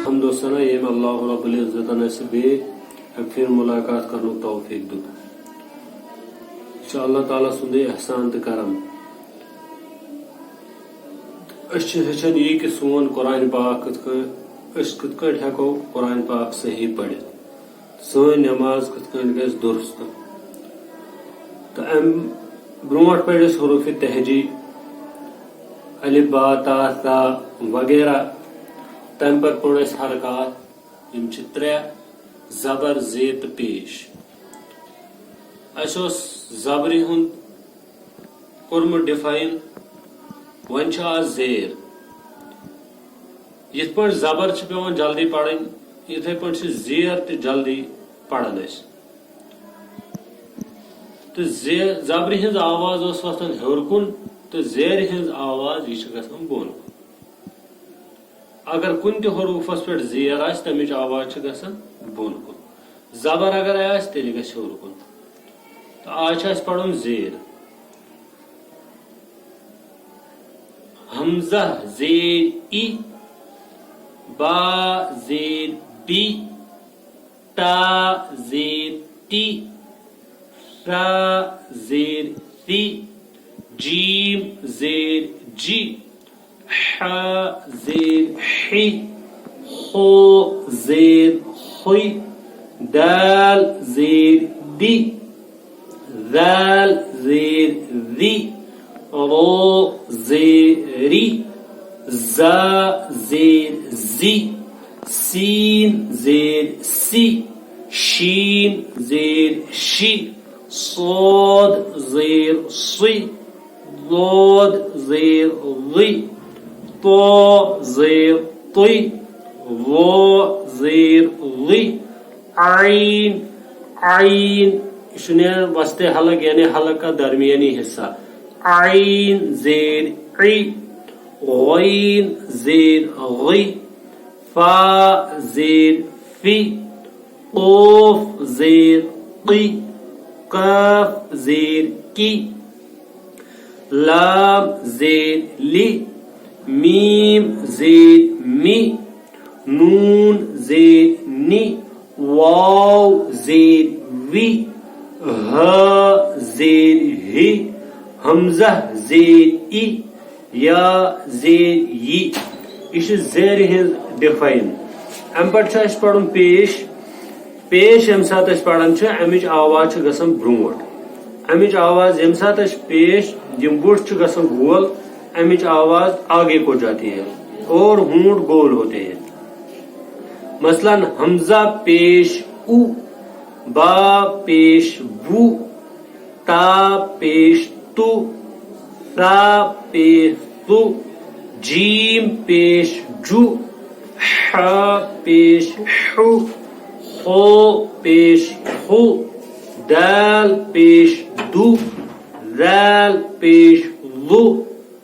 ہم دوستانہ یہ اللہ رب العزت سے بے پھر ملاقات کرنے توفیق دن اللہ تعالیٰ سند احسان تو کرم ہچان یہ کہ سون قرآن پاک کت ہیکو قرآن پاک صحیح پڑھت سن نماز کت گژھِ درست تو ام برونٹ پڑھ حروف تہجی الف با تا تا وغیرہ تم پتہ پوٚر اسہِ حرکات یم چھ ترٛےٚ زبر زیر تہٕ پیش اسہِ اوس زبرِ ہُنٛد کوٚرمُت ڈِفاین وۄنۍ چھُ آز زیر یِتھ پٲٹھۍ زبر چھِ پیٚوان جلدی پرٕنۍ یِتھے پٲٹھۍ چھِ زیر تہِ جلدی پران أسۍ تہٕ زبرِ ہٕنٛز آواز ٲس وۄتھان ہیوٚر کُن تہٕ زیرِ ہٕنٛز آواز یہِ چھِ گژھان بۄن کُن اگر کُنہِ تہِ حروٗفس پٮ۪ٹھ زیر آسہِ تمِچ آواز چھِ گژھان بۄن کُن زبر اگر آسہِ تیٚلہِ گژھِ ہیوٚر کُن تہٕ آز چھُ اَسہِ پرُن زیر حمزہ زیر ای با زیر بی تا زیر تی را زیر تی جیم زیر جی ح زیر حی خو زیر خوی دال زیر دی ذال زیر ذی رو زیری زا زیر زی سین زیر سی شین زیر شی صاد زیر صی ضاد زیر ضی طا زیر طی وا زیر ضی عین عین وسط حلق یعنی حلق کا درمیانی حصہ عین زیر عی غین زیر غی فا زیر فی قوف زیر قی قاف زیر کی لام زیر لی میم زیر می نون زیر نی واو زیر وی ها زیر ہی حمزہ زیر ای یا زیر یی یہ زیر ہز ڈیفائن ام پہ پڑھن پیش پیش یم سات پڑھان امچ آواز گژھان برونٹ امچ آواز یم سات پیش یم بُٹھ گژھان گول امچ آواز آگے کو جاتی ہے اور ہونٹ گول ہوتے ہیں مثلا حمزہ پیش او با پیش بو تا پیش تو ثا پیش تو جیم پیش جو ح پیش حو خو پیش خو دال پیش دو ذال پیش ذو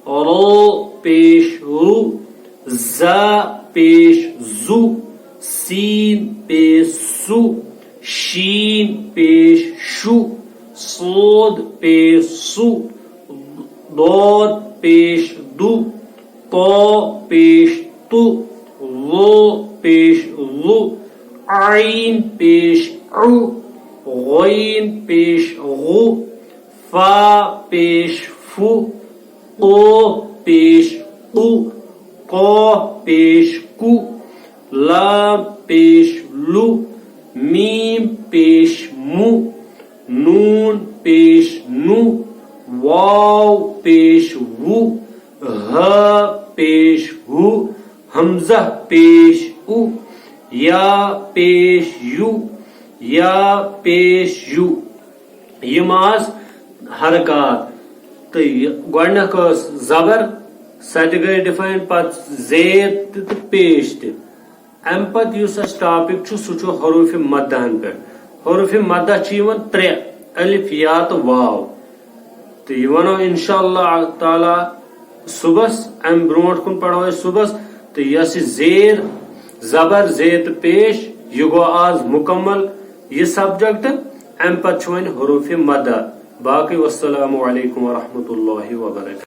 رو پیش رو زا پیش زو سین پیش سو شین پیش شو صاد پیش سو ضاد پیش دو طا پیش تو ظا پیش ظو عین پیش عو غین پیش غو فا پیش فو قاف پیش قو قاف پیش کو لام پیش لو میم پیش مو نون پیش نو واو پیش وو ها پیش ہو حمزہ پیش او یا پیش یو یا پیش یو یم آس حرکات تو گۄڈنیٚتھ ٲس زبر سۄ تہِ گٔے ڈِفاین پتہٕ زیر تہِ تہٕ پیش تہِ امہِ پتہٕ یُس اسہِ ٹاپک چھُ سُہ چھُ حروف مدہن پٮ۪ٹھ حروف مدہ چھِ یِوان ترٛےٚ الف یا تہٕ واو تہٕ یہِ ونو انشاء اللہ تعالیٰ صبحس ام برونٹ کُن پڑھو أسۍ صبحس تہٕ یۄس یہِ زیر زبر زیر تہٕ پیش یہ گو آز مکمل یہ سبجیکٹ ام پتہ ون حروف مدہ باقی والسلام علیکم ورحمۃ اللہ وبرکاتہ.